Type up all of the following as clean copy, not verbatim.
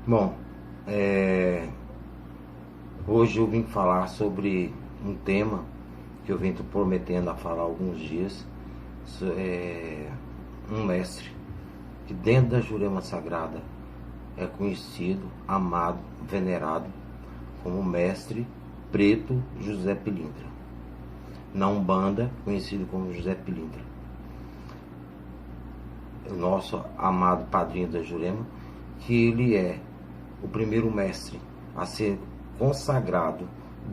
Bom, hoje eu vim falar sobre um tema que eu venho prometendo a falar há alguns dias. Um mestre que dentro da Jurema Sagrada é conhecido, amado, venerado como Mestre Preto José Pilintra. Na Umbanda, conhecido como José Pilintra. O nosso amado padrinho da Jurema, que ele é o primeiro mestre a ser consagrado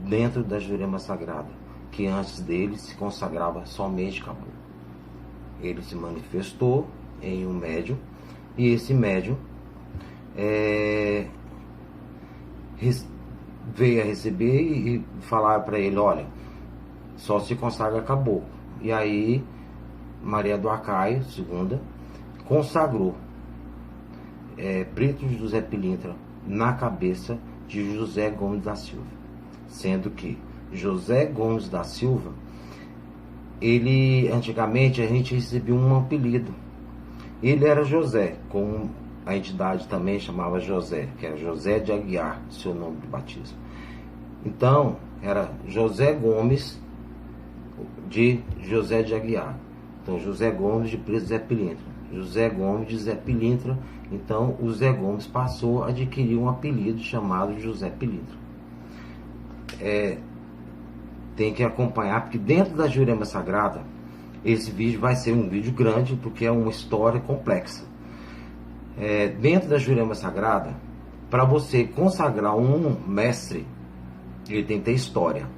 dentro da Jurema Sagrada, que antes dele se consagrava somente caboclo. Ele se manifestou em um médium, e esse médium veio a receber e falar para ele: olha, só se consagra caboclo. E aí Maria do Acaio, segunda, consagrou Preto José Pilintra na cabeça de José Gomes da Silva, sendo que José Gomes da Silva, ele, antigamente a gente recebia um apelido. Ele era José, como a entidade também chamava José, que era José de Aguiar, seu nome de batismo. Então era José Gomes de José de Aguiar. Então José Gomes de Preto Zé Pilintra, José Gomes de Zé Pilintra. Então o Zé Gomes passou a adquirir um apelido chamado José Pilintra. Tem que acompanhar, porque dentro da Jurema Sagrada, esse vídeo vai ser um vídeo grande, porque é uma história complexa. Dentro da Jurema Sagrada, para você consagrar um mestre, ele tem que ter história.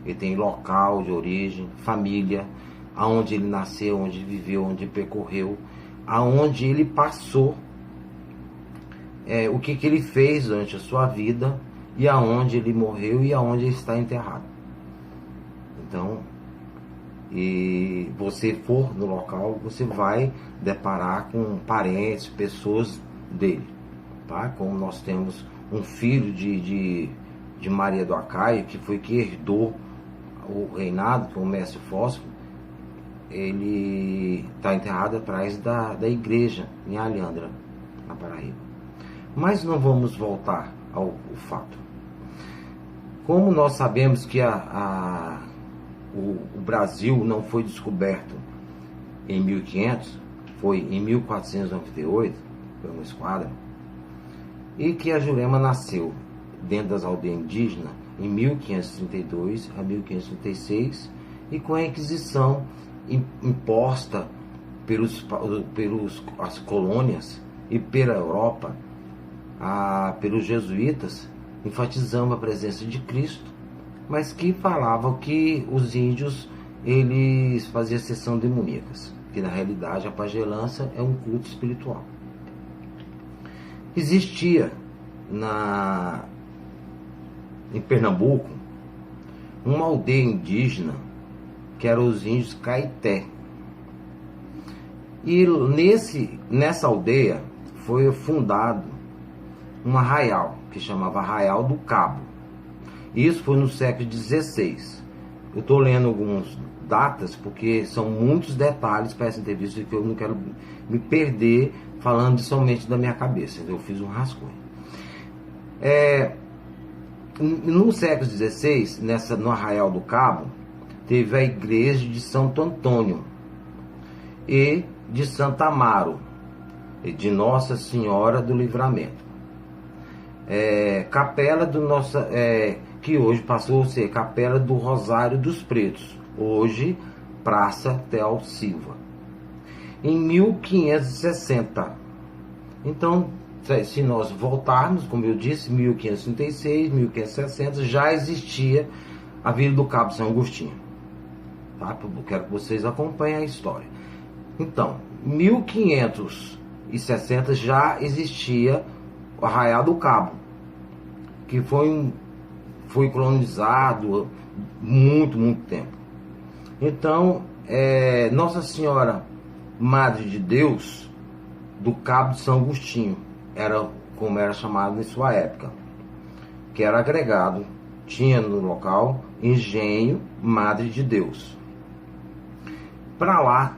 Ele tem local de origem, família, aonde ele nasceu, onde ele viveu, onde ele percorreu, aonde ele passou, o que ele fez durante a sua vida, e aonde ele morreu e aonde ele está enterrado. Então, e você for no local, você vai deparar com parentes, pessoas dele, tá? Como nós temos um filho de Maria do Acaio, que foi que herdou o reinado, que é o mestre Fósforo. Ele está enterrado atrás da igreja em Alhandra, na Paraíba. Mas não vamos voltar ao fato. Como nós sabemos que o Brasil não foi descoberto em 1500, foi em 1498, foi uma esquadra, e que a Jurema nasceu dentro das aldeias indígenas em 1532 a 1536, e com a Inquisição imposta as colônias e pela Europa, pelos jesuítas, enfatizando a presença de Cristo, mas que falavam que os índios eles faziam sessão demoníacas, que na realidade a pagelança é um culto espiritual. Existia em Pernambuco uma aldeia indígena que eram os índios Caeté, e nessa aldeia foi fundado um arraial que chamava Arraial do Cabo. Isso foi no século XVI. Eu estou lendo algumas datas porque são muitos detalhes para essa entrevista que eu não quero me perder falando somente da minha cabeça. Eu fiz um rascunho. No século XVI, no Arraial do Cabo, teve a igreja de Santo Antônio e de Santa Amaro, e de Nossa Senhora do Livramento. Capela do que hoje passou a ser Capela do Rosário dos Pretos, hoje Praça Theo Silva, em 1560. Então, se nós voltarmos, como eu disse, 1536, 1560, já existia a Vila do Cabo São Agostinho, tá? Eu quero que vocês acompanhem a história. Então, 1560 já existia o Arraial do Cabo, que foi colonizado muito tempo. Então, Nossa Senhora Madre de Deus do Cabo de São Agostinho, era como era chamado em sua época, que era agregado, tinha no local Engenho Madre de Deus. Para lá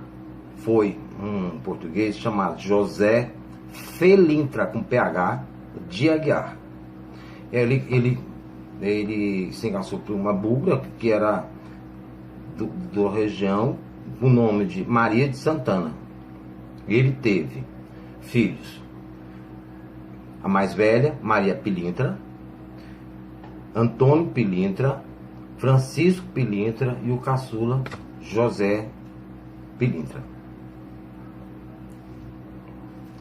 foi um português chamado José Felintra, com PH, de Aguiar. Ele se engraçou por uma bugra que era da região, o nome de Maria de Santana. Ele teve filhos. A mais velha, Maria Pilintra, Antônio Pilintra, Francisco Pilintra e o caçula José Pilintra,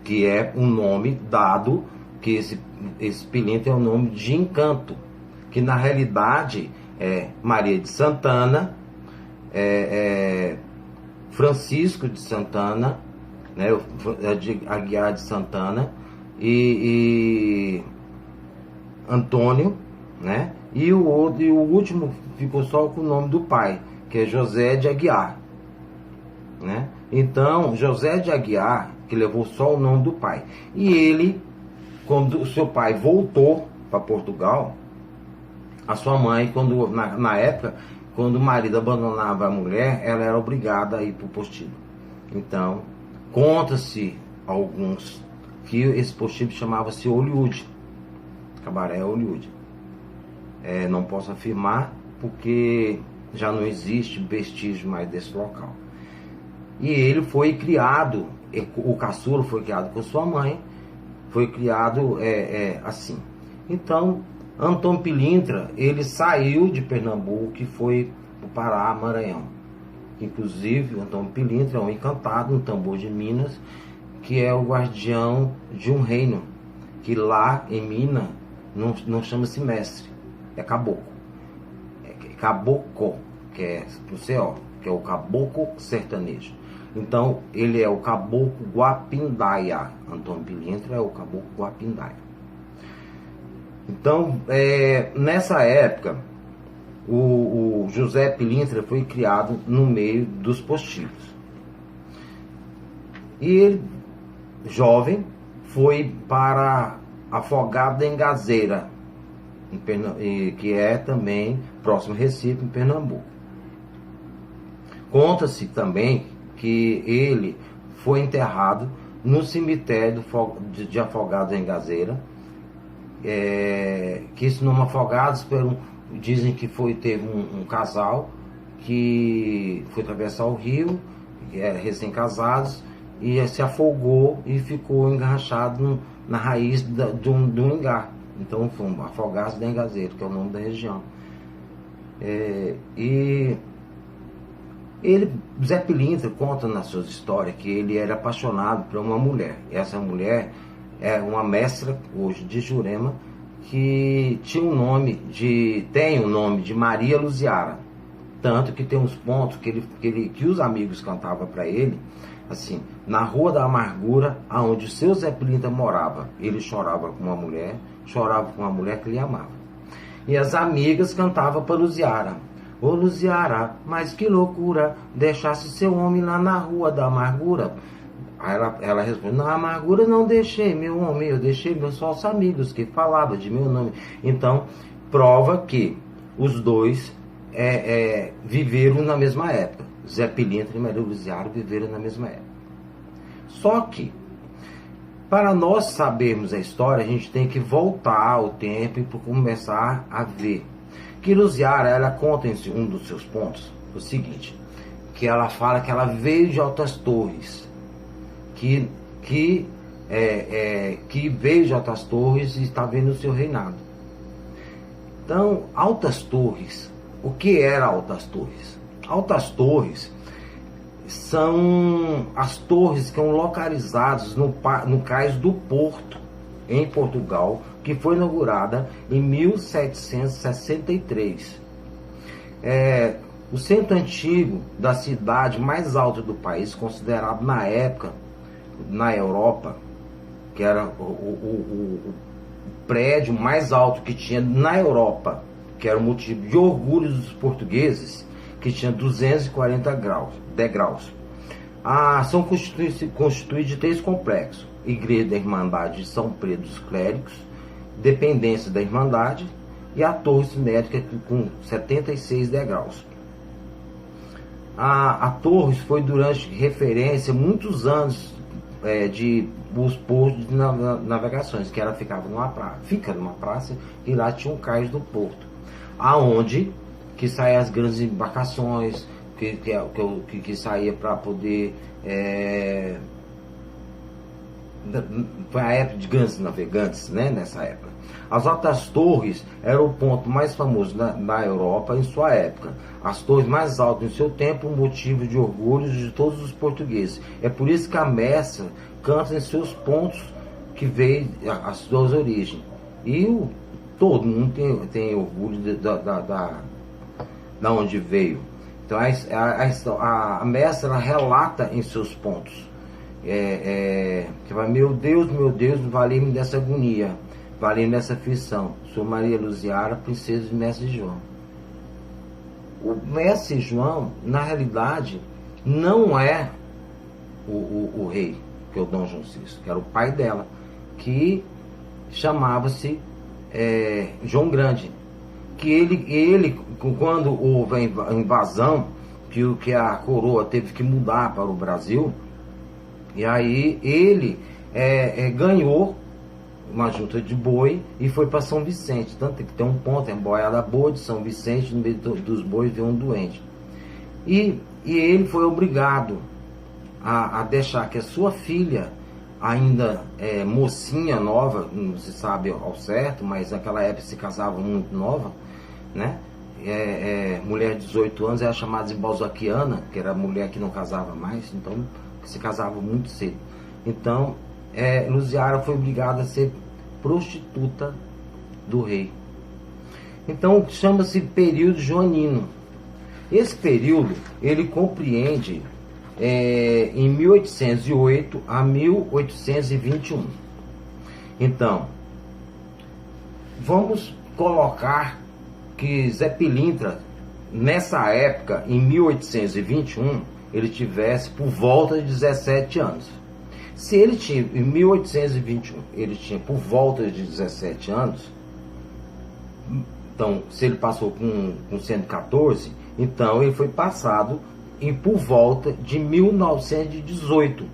que é um nome dado, que esse Pilintra é um nome de encanto, que na realidade é Maria de Santana, Francisco de Santana, né, de Aguiar de Santana, e Antônio, né, e o último ficou só com o nome do pai, que é José de Aguiar, né? Então, José de Aguiar, que levou só o nome do pai. E ele, quando o seu pai voltou para Portugal, a sua mãe, na época, quando o marido abandonava a mulher, ela era obrigada a ir para o postídio. Então, conta-se alguns que esse postídio chamava-se Hollywood, Cabaré Hollywood. Não posso afirmar, porque já não existe vestígio mais desse local. E ele foi criado, o caçula foi criado com sua mãe, foi criado assim. Então, Antônio Pilintra, ele saiu de Pernambuco e foi para o Pará, Maranhão. Inclusive, Antônio Pilintra é um encantado, um tambor de Minas, que é o guardião de um reino, que lá em Minas não chama-se mestre, é caboclo. É caboclo, que é pro CO, que é o caboclo sertanejo. Então, ele é o caboclo Guapindaia. Antônio Pilintra é o caboclo Guapindaia. Então, nessa época, o José Pilintra foi criado no meio dos postígios. E ele, jovem, foi para Afogado da Engazeira, que é também próximo a Recife, em Pernambuco. Conta-se também que ele foi enterrado no cemitério de Afogados da Engazeira, que esse nome Afogados, dizem que teve um casal que foi atravessar o rio, recém-casados, e se afogou e ficou engarrachado na raiz de um engar. Então foi um Afogados da Engazeira, que é o nome da região. E Zé Pilintra conta nas suas histórias que ele era apaixonado por uma mulher. Essa mulher é uma mestra hoje de Jurema, que tem o nome de Maria Luziara. Tanto que tem uns pontos que os amigos cantavam para ele, assim: na Rua da Amargura, aonde o seu Zé Pilintra morava, ele chorava com uma mulher que ele amava. E as amigas cantavam para Luziara: ô Luziara, mas que loucura, deixasse seu homem lá na Rua da Amargura. Aí ela responde: na amargura não deixei meu homem, eu deixei meus falsos amigos que falavam de meu nome. Então, prova que os dois viveram na mesma época. Zé Pilintra e Maria Luziara viveram na mesma época. Só que, para nós sabermos a história, a gente tem que voltar ao tempo e começar a ver que Luziara, ela conta em um dos seus pontos o seguinte, que ela fala que ela veio de Altas Torres, que veio de Altas Torres e está vendo o seu reinado. Então, Altas Torres, o que era Altas Torres? Altas Torres são as torres que são localizadas no cais do Porto, em Portugal, que foi inaugurada em 1763. O centro antigo da cidade mais alta do país, considerado na época, na Europa, que era o prédio mais alto que tinha na Europa, que era o motivo de orgulho dos portugueses, que tinha 240 degraus. São constituídos de 3 complexos: Igreja da Irmandade de São Pedro dos Clérigos, Dependência da Irmandade e a Torre Simétrica com 76 degraus. A Torre foi durante referência muitos anos os portos de navegações, que ela ficava fica numa praça, e lá tinha um cais do porto, aonde que saíam as grandes embarcações, que saía para poder... foi a época de grandes navegantes, né, nessa época. As altas torres eram o ponto mais famoso na Europa em sua época. As torres mais altas em seu tempo, motivo de orgulho de todos os portugueses. É por isso que a Messa canta em seus pontos que veio as suas origens. E todo mundo tem orgulho da onde veio. Então a Messa, ela relata em seus pontos. Que vai, meu Deus, valei-me dessa agonia, valei-me dessa aflição. Sou Maria Luziara, princesa de Mestre João. O Mestre João, na realidade, não é o rei, que é o Dom João VI, que era o pai dela, que chamava-se João Grande. Que ele, quando houve a invasão, que a coroa teve que mudar para o Brasil, e aí ele ganhou uma junta de boi e foi para São Vicente. Tanto que tem um ponto, é boiada boa de São Vicente, no meio dos bois veio um doente. E ele foi obrigado a deixar que a sua filha, ainda mocinha, nova, não se sabe ao certo, mas naquela época se casava muito nova, né? Mulher de 18 anos era chamada de balzaquiana, que era a mulher que não casava mais, então se casava muito cedo. Então Luziara foi obrigada a ser prostituta do rei. Então chama-se período joanino. Esse período ele compreende em 1808 a 1821. Então vamos colocar que Zé Pilintra, nessa época, em 1821, ele tivesse por volta de 17 anos. Se ele tinha, em 1821, ele tinha por volta de 17 anos, então, se ele passou com 114, então ele foi passado por volta de 1918.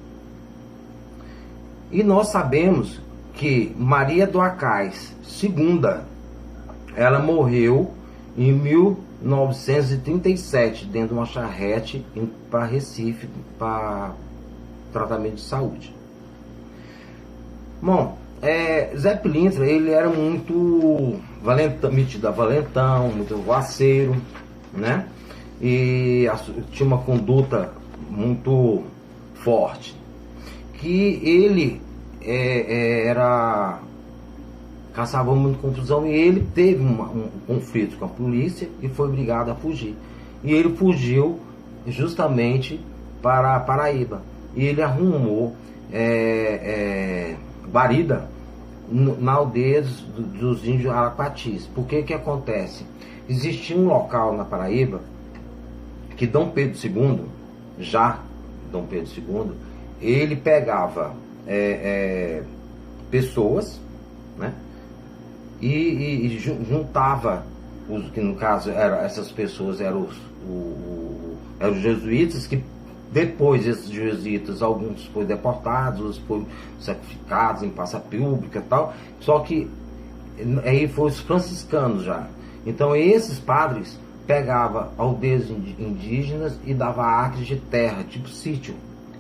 E nós sabemos que Maria do Acais II, ela morreu em 1937, dentro de uma charrete para Recife, para tratamento de saúde. Bom, Zé Pilintra, ele era muito metido a valentão, muito voaceiro, né? E tinha uma conduta muito forte. Que ele caçava muita confusão, e ele teve um conflito com a polícia e foi obrigado a fugir. E ele fugiu justamente para a Paraíba. E ele arrumou guarida na aldeia dos índios Araquatis. Por que acontece? Existia um local na Paraíba que Dom Pedro II, Dom Pedro II, ele pegava pessoas, né? E juntava, que no caso essas pessoas eram os jesuítas, que depois esses jesuítas, alguns foram deportados, outros foram sacrificados em praça pública e tal, só que aí foram os franciscanos já. Então esses padres pegavam aldeias indígenas e davam acres de terra, tipo sítio,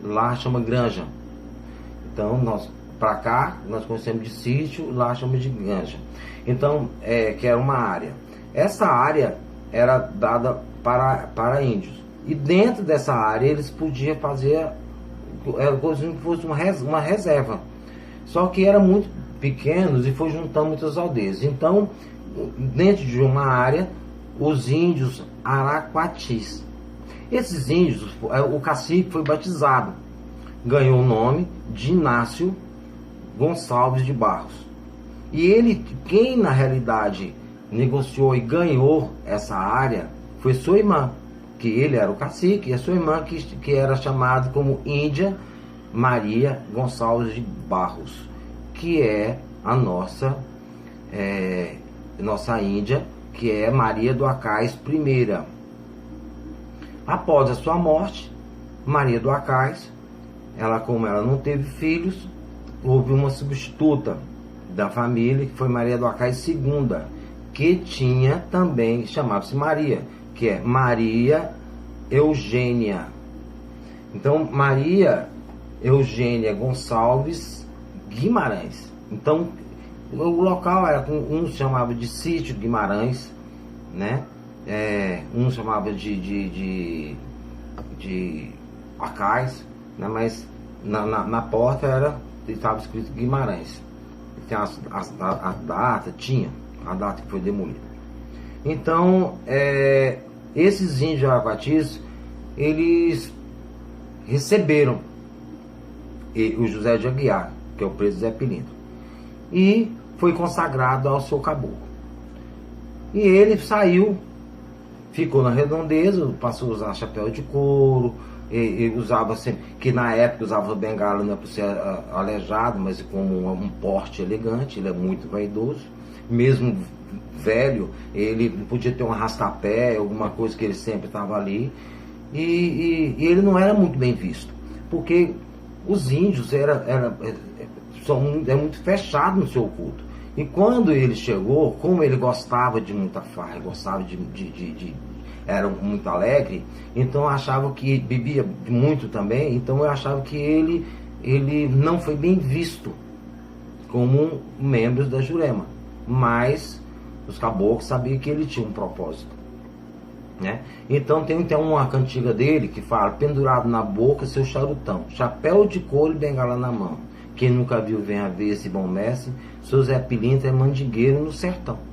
lá chama granja. Então para cá nós conhecemos de sítio, lá chama de granja. Então que era uma área. Essa área era dada para índios. E dentro dessa área eles podiam fazer, era como se fosse uma reserva. Só que eram muito pequenos e foi juntando muitas aldeias. Então, dentro de uma área, os índios Araquatis. Esses índios, o cacique foi batizado. Ganhou o nome de Inácio Gonçalves de Barros. E ele, quem na realidade negociou e ganhou essa área, foi sua irmã. Que ele era o cacique, e a sua irmã que era chamada como Índia Maria Gonçalves de Barros, que é a nossa Índia, que é Maria do Acais I. Após a sua morte, Maria do Acais, como ela não teve filhos, houve uma substituta da família, que foi Maria do Acais II, que tinha também, chamava-se Maria, que é Maria Eugênia. Então, Maria Eugênia Gonçalves Guimarães. Então, o local era, um chamava de Sítio Guimarães, né? Um chamava de Acais, né? Mas na porta estava escrito Guimarães. Tem a data, tinha a data que foi demolida. Então, esses índios de Araquatis, eles receberam o José de Aguiar, que é o preso Zé Pilintra, e foi consagrado ao seu caboclo. E ele saiu, ficou na redondeza, passou a usar chapéu de couro, e usava sempre, que na época usava bengala não é por ser aleijado, mas como um porte elegante. Ele é muito vaidoso, mesmo velho, ele podia ter um arrastapé, alguma coisa, que ele sempre estava ali, e ele não era muito bem visto, porque os índios são muito fechados no seu culto. E quando ele chegou, como ele gostava de muita farra, gostava era muito alegre, então eu achava que bebia muito também, então eu achava que ele não foi bem visto como um membro da Jurema. Mas os caboclos sabiam que ele tinha um propósito, né? Então tem uma cantiga dele que fala: pendurado na boca seu charutão, chapéu de couro e bengala na mão, quem nunca viu venha ver esse bom mestre, seu Zé Pilintra é mandingueiro no sertão.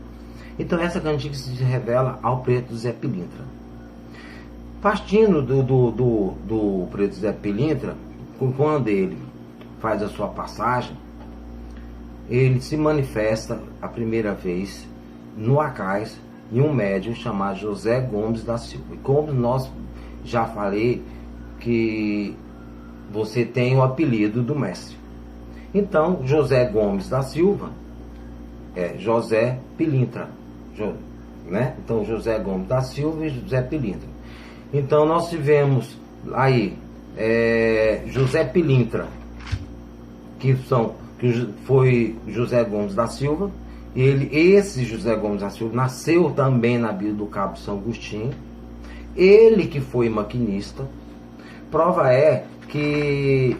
Então essa cantiga se revela ao preto Zé Pilintra. Partindo do preto Zé Pilintra, quando ele faz a sua passagem, ele se manifesta a primeira vez no Acais em um médium chamado José Gomes da Silva. E como nós já falei, que você tem o apelido do mestre. Então, José Gomes da Silva é José Pilintra, né? Então, José Gomes da Silva e José Pilintra. Então, nós tivemos aí José Pilintra, que foi José Gomes da Silva. Esse José Gomes da Silva nasceu também na Vila do Cabo São Agostinho. Ele que foi maquinista. Prova é que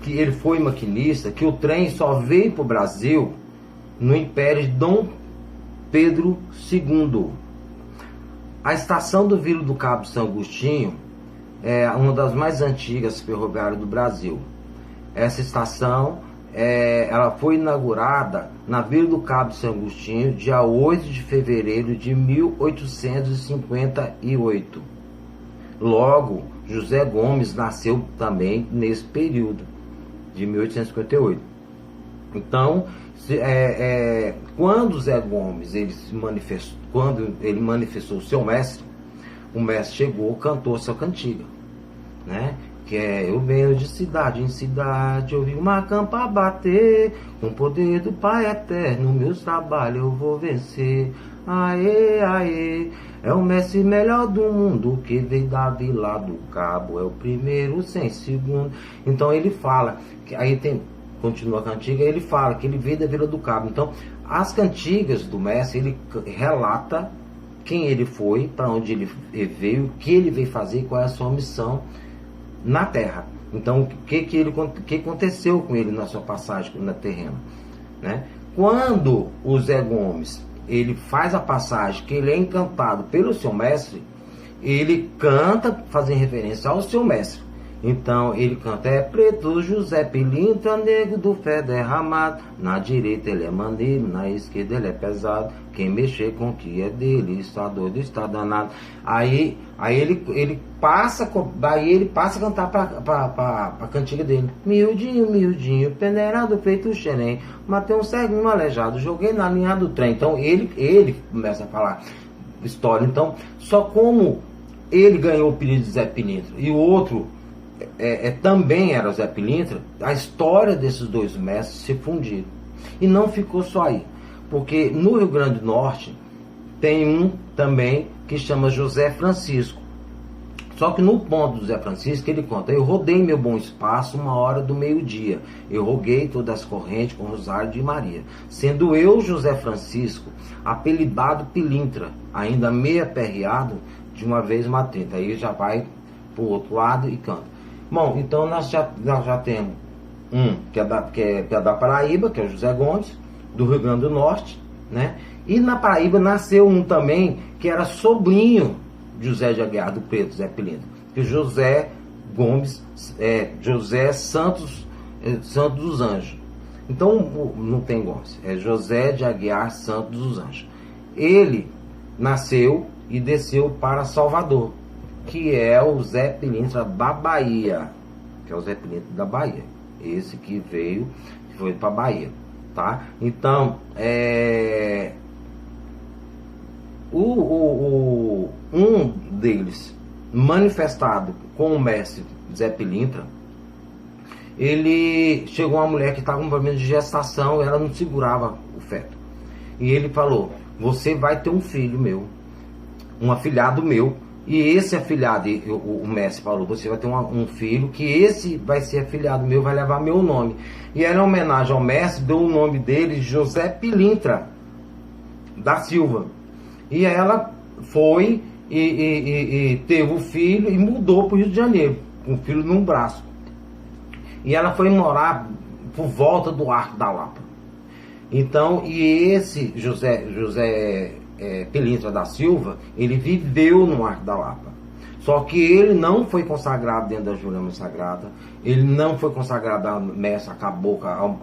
ele foi maquinista, que o trem só veio para o Brasil no Império de Dom Pedro II. A estação do Vila do Cabo São Agostinho é uma das mais antigas ferroviárias do Brasil. Essa estação ela foi inaugurada na Vila do Cabo São Agostinho, dia 8 de fevereiro de 1858. Logo, José Gomes nasceu também nesse período, de 1858. Então, quando Zé Gomes quando ele manifestou o seu mestre, o mestre chegou, cantou sua cantiga, né? Que eu venho de cidade em cidade, ouvi uma campa bater, com o poder do Pai Eterno, meus trabalhos eu vou vencer. Aê, aê, é o mestre melhor do mundo, que veio da Vila do Cabo, é o primeiro sem segundo. Então ele fala, continua a cantiga, ele fala que ele veio da Vila do Cabo. Então, as cantigas do mestre, ele relata quem ele foi, para onde ele veio, o que ele veio fazer, qual é a sua missão na terra. Então, o que aconteceu com ele na sua passagem na terrena, né? Quando o Zé Gomes ele faz a passagem, que ele é encantado pelo seu mestre, ele canta fazendo referência ao seu mestre. Então ele canta: é preto José Pilintra, negro do fé derramado, na direita ele é maneiro, na esquerda ele é pesado, quem mexer com o que é dele está doido, está danado. Aí ele passa a cantar para a cantiga dele: miudinho, miudinho, peneirado feito xerém, matei um cego, um aleijado, joguei na linha do trem. Então ele começa a falar história. Então, só como ele ganhou o apelido de Zé Pilintra e o outro também era o Zé Pilintra, a história desses dois mestres se fundiram. E não ficou só aí, porque no Rio Grande do Norte tem um também que chama José Francisco. Só que no ponto do José Francisco ele conta: eu rodei meu bom espaço 1h do meio-dia, eu roguei todas as correntes com Rosário de Maria, sendo eu, José Francisco, apelidado Pilintra, ainda meio aperreado, de uma vez uma 30. Aí já vai pro outro lado e canta. Bom, então nós já temos um que é da Paraíba, que é o José Gomes, do Rio Grande do Norte, né? E na Paraíba nasceu um também que era sobrinho de José de Aguiar, do Preto, Zé Pilintra, que José Gomes, José Santos dos Anjos. Então não tem Gomes, é José de Aguiar Santos dos Anjos. Ele nasceu e desceu para Salvador, que é o Zé Pilintra da Bahia, que é o Zé Pilintra da Bahia, esse que veio, que foi para Bahia, tá? Então, um deles, manifestado com o mestre Zé Pilintra, ele chegou uma mulher que estava com um problema de gestação, ela não segurava o feto, e ele falou: você vai ter um filho meu, um afilhado meu, e esse afilhado, o mestre falou, você vai ter um filho, que esse vai ser afilhado meu, vai levar meu nome. E ela, em homenagem ao mestre, deu o nome dele José Pilintra da Silva. E ela foi e teve o filho e mudou para o Rio de Janeiro, com o filho num braço. E ela foi morar por volta do Arco da Lapa. Então, e esse José Pilintra da Silva, ele viveu no Arco da Lapa. Só que ele não foi consagrado dentro da Jurema Sagrada, ele não foi consagrado a mestre, a cabocla,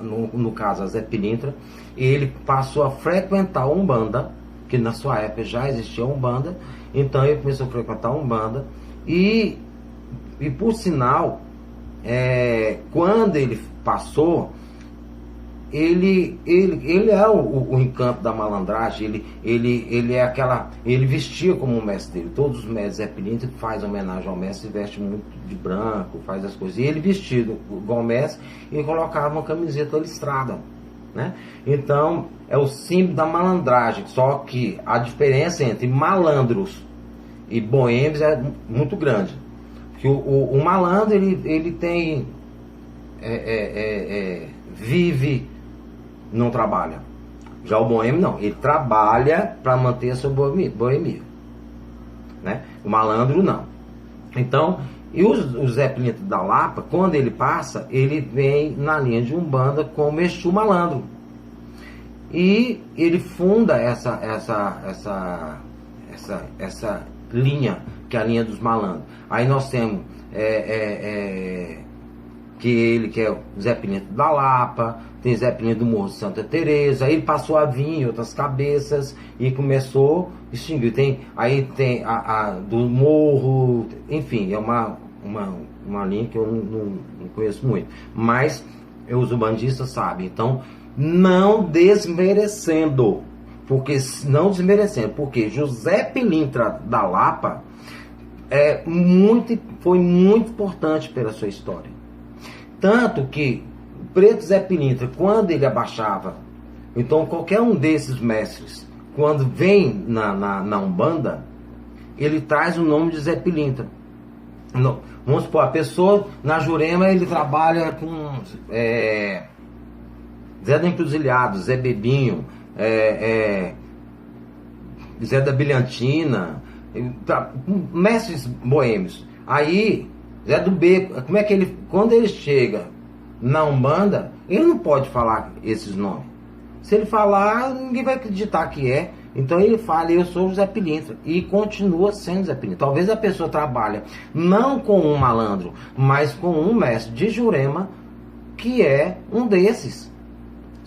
no caso a Zé Pilintra. Ele passou a frequentar a Umbanda, que na sua época já existia a Umbanda, então ele começou a frequentar a Umbanda, e por sinal, quando ele passou, ele é o encanto da malandragem, ele vestia como o mestre dele. Todos os mestres Zé Pilintra faz homenagem ao mestre, veste muito de branco, faz as coisas. E ele vestido igual o mestre e colocava uma camiseta listrada, né? Então é o símbolo da malandragem. Só que a diferença entre malandros e boêmios é muito grande. Porque o malandro ele tem vive, não trabalha. Já o boêmio não, ele trabalha para manter a sua boemia, né? O malandro não. Então, e o Zé Pilintra da Lapa, quando ele passa, ele vem na linha de Umbanda como Exu Malandro. E ele funda essa linha, que é a linha dos malandros. Aí nós temos que é o Zé Pilintra da Lapa, tem Zé Pilintra do Morro de Santa Teresa. Aí ele passou a vir em outras cabeças e começou a extinguir. Aí tem a do Morro, enfim, é uma linha que eu não conheço muito, mas os umbandistas sabem. Então, não desmerecendo, porque José Pilintra da Lapa foi muito importante pela sua história. Tanto que o Preto Zé Pilintra, quando ele abaixava, então qualquer um desses mestres, quando vem na Umbanda, ele traz o nome de Zé Pilintra. Vamos supor, a pessoa na Jurema, ele trabalha com Zé da Encruzilhada, Zé Bebinho, Zé da Bilhantina, mestres boêmios. Aí Zé do Beco, como é que quando ele chega na Umbanda, ele não pode falar esses nomes. Se ele falar, ninguém vai acreditar que é. Então ele fala: eu sou o Zé Pilintra, e continua sendo Zé Pilintra. Talvez a pessoa trabalhe não com um malandro, mas com um mestre de Jurema, que é um desses.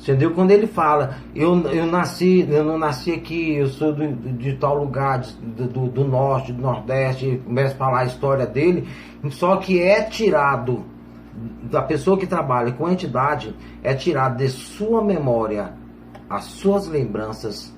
Entendeu? Quando ele fala: eu não nasci aqui, eu sou de tal lugar, do norte, do nordeste, começa a falar a história dele, só que é tirado da pessoa que trabalha com a entidade, é tirado de sua memória as suas lembranças,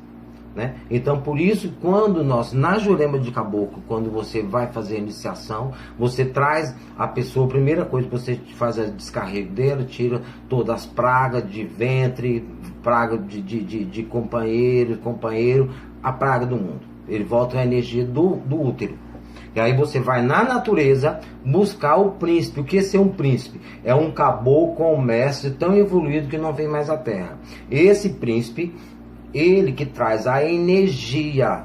né? Então, por isso, quando nós, na Jurema de Caboclo, quando você vai fazer a iniciação, você traz a pessoa, a primeira coisa que você faz é descarrego dela, tira todas as pragas de ventre, praga de companheiro, a praga do mundo. Ele volta a energia do útero, E aí você vai na natureza buscar o príncipe. O que é ser um príncipe? É um caboclo com um mestre tão evoluído que não vem mais à Terra. Esse príncipe, ele que traz a energia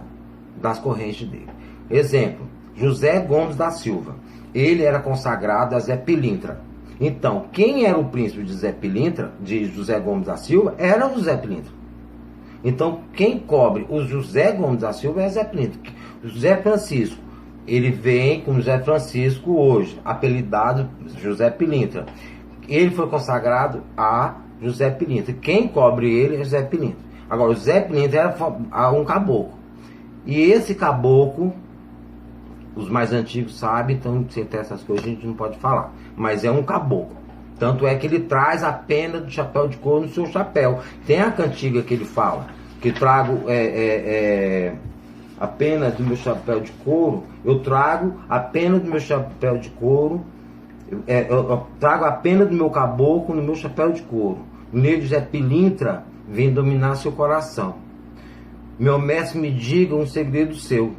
das correntes dele. Exemplo, José Gomes da Silva. Ele era consagrado a Zé Pilintra. Então, quem era o príncipe de Zé Pilintra, de José Gomes da Silva, era o José Pilintra. Então, quem cobre o José Gomes da Silva é Zé Pilintra. O José Francisco, ele vem com José Francisco hoje, apelidado José Pilintra. Ele foi consagrado a José Pilintra. Quem cobre ele é José Pilintra. Agora, o José Pilintra era um caboclo. E esse caboclo, os mais antigos sabem, então se tem essas coisas a gente não pode falar. Mas é um caboclo. Tanto é que ele traz a pena do chapéu de couro no seu chapéu. Tem a cantiga que ele fala, que trago a pena do meu chapéu de couro, eu trago a pena do meu chapéu de couro, eu trago a pena do meu caboclo no meu chapéu de couro. O negro José Pilintra vem dominar seu coração. Meu mestre me diga um segredo seu,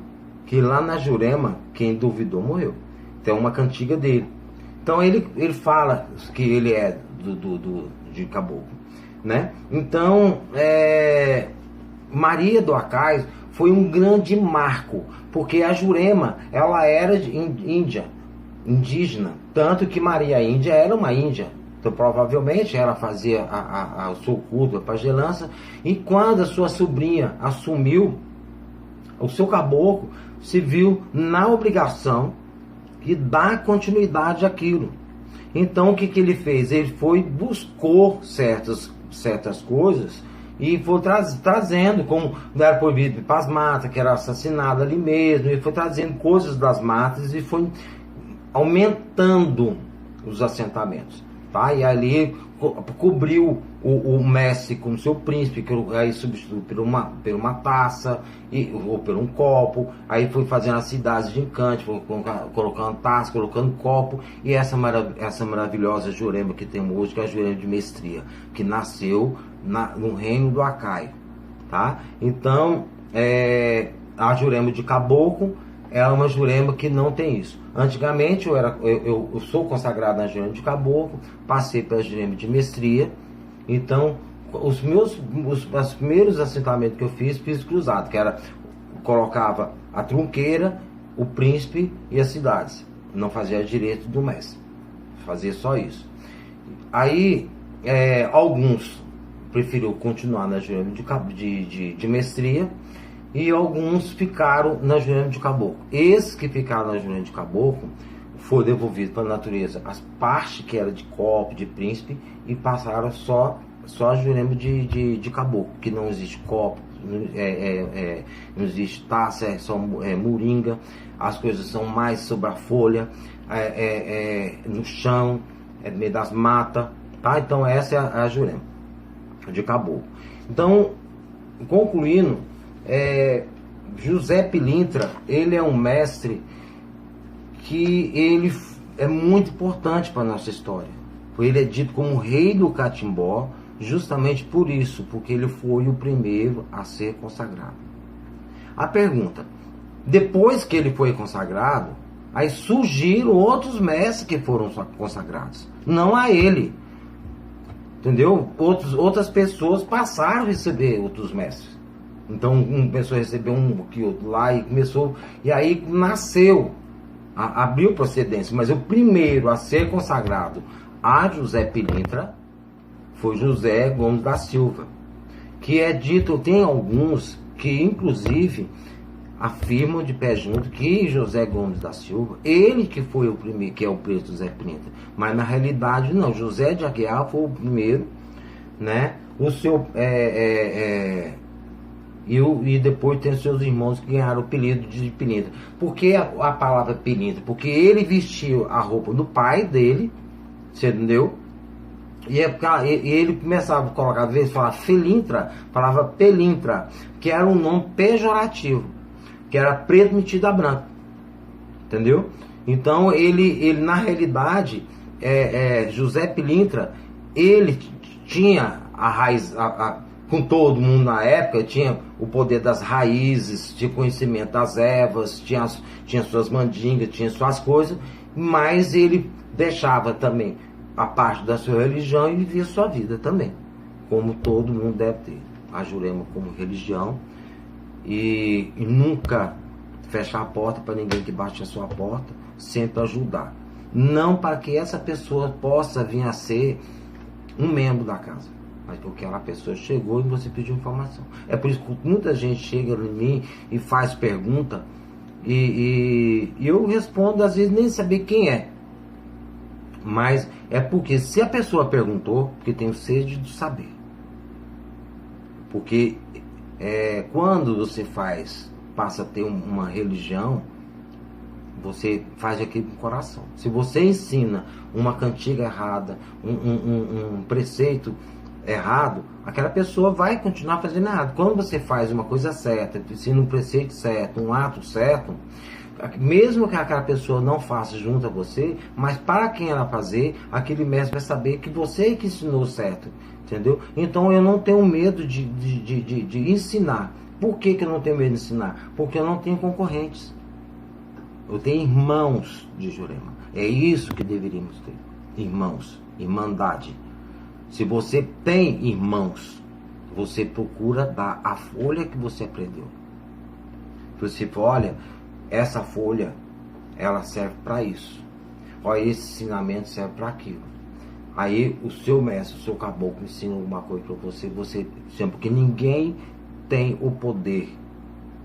que lá na Jurema, quem duvidou morreu. Então é uma cantiga dele. Então ele fala que ele é de caboclo, né? Então, Maria do Acais foi um grande marco, porque a Jurema, ela era indígena, tanto que Maria Índia era uma índia. Então provavelmente ela fazia o seu culto, a pagelança, e quando a sua sobrinha assumiu o seu caboclo, se viu na obrigação de dar continuidade àquilo. Então o que ele fez? Ele buscou certas coisas e foi trazendo, como não era proibido ir para as matas, que era assassinado ali mesmo, e foi trazendo coisas das matas e foi aumentando os assentamentos. Tá? E ali cobriu o mestre como seu príncipe, que aí substituiu por uma taça, ou por um copo. Aí foi fazendo as cidades de encante, foi colocando taça, colocando copo. E essa maravilhosa Jurema que temos hoje, que é a Jurema de Mestria, que nasceu no reino do Acai. Tá? Então, a Jurema de Caboclo é uma Jurema que não tem isso. Antigamente eu sou consagrado na Jurema de Caboclo, passei pela Jurema de Mestria. Então os primeiros assentamentos que eu fiz cruzado, que era, colocava a trunqueira, o príncipe e as cidades. Não fazia direito do mestre, fazia só isso. Aí alguns preferiram continuar na Jurema de Mestria, e alguns ficaram na Jurema de Caboclo. Esses que ficaram na Jurema de Caboclo foi devolvido para a natureza as partes que era de copo, de príncipe, e passaram só a Jurema de Caboclo, que não existe copo, não existe taça, é só moringa, as coisas são mais sobre a folha, no chão, no meio das matas, tá? Então essa é a Jurema de Caboclo. Então, concluindo, José Pilintra, ele é um mestre que ele é muito importante para a nossa história. Ele é dito como o rei do catimbó, justamente por isso, porque ele foi o primeiro a ser consagrado. A pergunta: depois que ele foi consagrado, aí surgiram outros mestres que foram consagrados, não a ele, entendeu? Outras pessoas passaram a receber outros mestres. Então uma pessoa recebeu um aqui, outro lá, e começou, e aí nasceu, abriu procedência, mas o primeiro a ser consagrado a José Pilintra foi José Gomes da Silva, que é dito, tem alguns que inclusive afirmam de pé junto que José Gomes da Silva, ele que foi o primeiro, que é o preço do José Pilintra, mas na realidade não, José de Aguiar foi o primeiro, né? O seu e depois tem seus irmãos que ganharam o apelido de Pilintra. Por que a palavra Pilintra? Porque ele vestiu a roupa do pai dele, você entendeu? E ele começava a colocar, às vezes, falar Felintra, falava Pelintra, que era um nome pejorativo, que era preto metido a branco, entendeu? Então ele na realidade, José Pilintra, ele tinha a raiz, com todo mundo na época, tinha o poder das raízes, tinha conhecimento das ervas, tinha suas mandingas, tinha suas coisas, mas ele deixava também a parte da sua religião e vivia sua vida também, como todo mundo deve ter. A Jurema como religião e nunca fechar a porta para ninguém que bate a sua porta, sempre ajudar. Não para que essa pessoa possa vir a ser um membro da casa, mas porque aquela pessoa chegou e você pediu informação. É por isso que muita gente chega em mim e faz pergunta e eu respondo, às vezes nem saber quem é. Mas é porque se a pessoa perguntou, porque tenho sede de saber. Porque quando você passa a ter uma religião, você faz aquilo com o coração. Se você ensina uma cantiga errada, um preceito errado, aquela pessoa vai continuar fazendo errado. Quando você faz uma coisa certa, ensina um preceito certo, um ato certo, mesmo que aquela pessoa não faça junto a você, mas para quem ela fazer, aquele mestre vai saber que você que ensinou certo, entendeu? Então eu não tenho medo de ensinar. Por que eu não tenho medo de ensinar? Porque eu não tenho concorrentes. Eu tenho irmãos de Jurema. É isso que deveríamos ter. Irmãos, irmandade. Se você tem irmãos, você procura dar a folha que você aprendeu. Você fala, olha, essa folha, ela serve para isso. Olha, esse ensinamento serve para aquilo. Aí o seu mestre, o seu caboclo ensina alguma coisa para você, porque ninguém tem o poder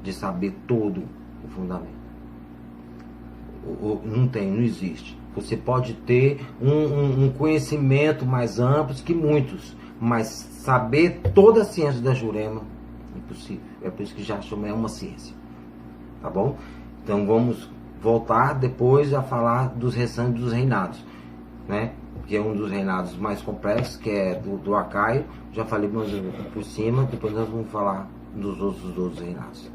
de saber todo o fundamento. Não tem, não existe. Você pode ter um conhecimento mais amplo que muitos, mas saber toda a ciência da Jurema, impossível. É por isso que já chama uma ciência. Tá bom? Então vamos voltar depois a falar dos restantes dos reinados, né? Que é um dos reinados mais complexos, que é do Acaio. Já falei por cima, depois nós vamos falar dos outros reinados.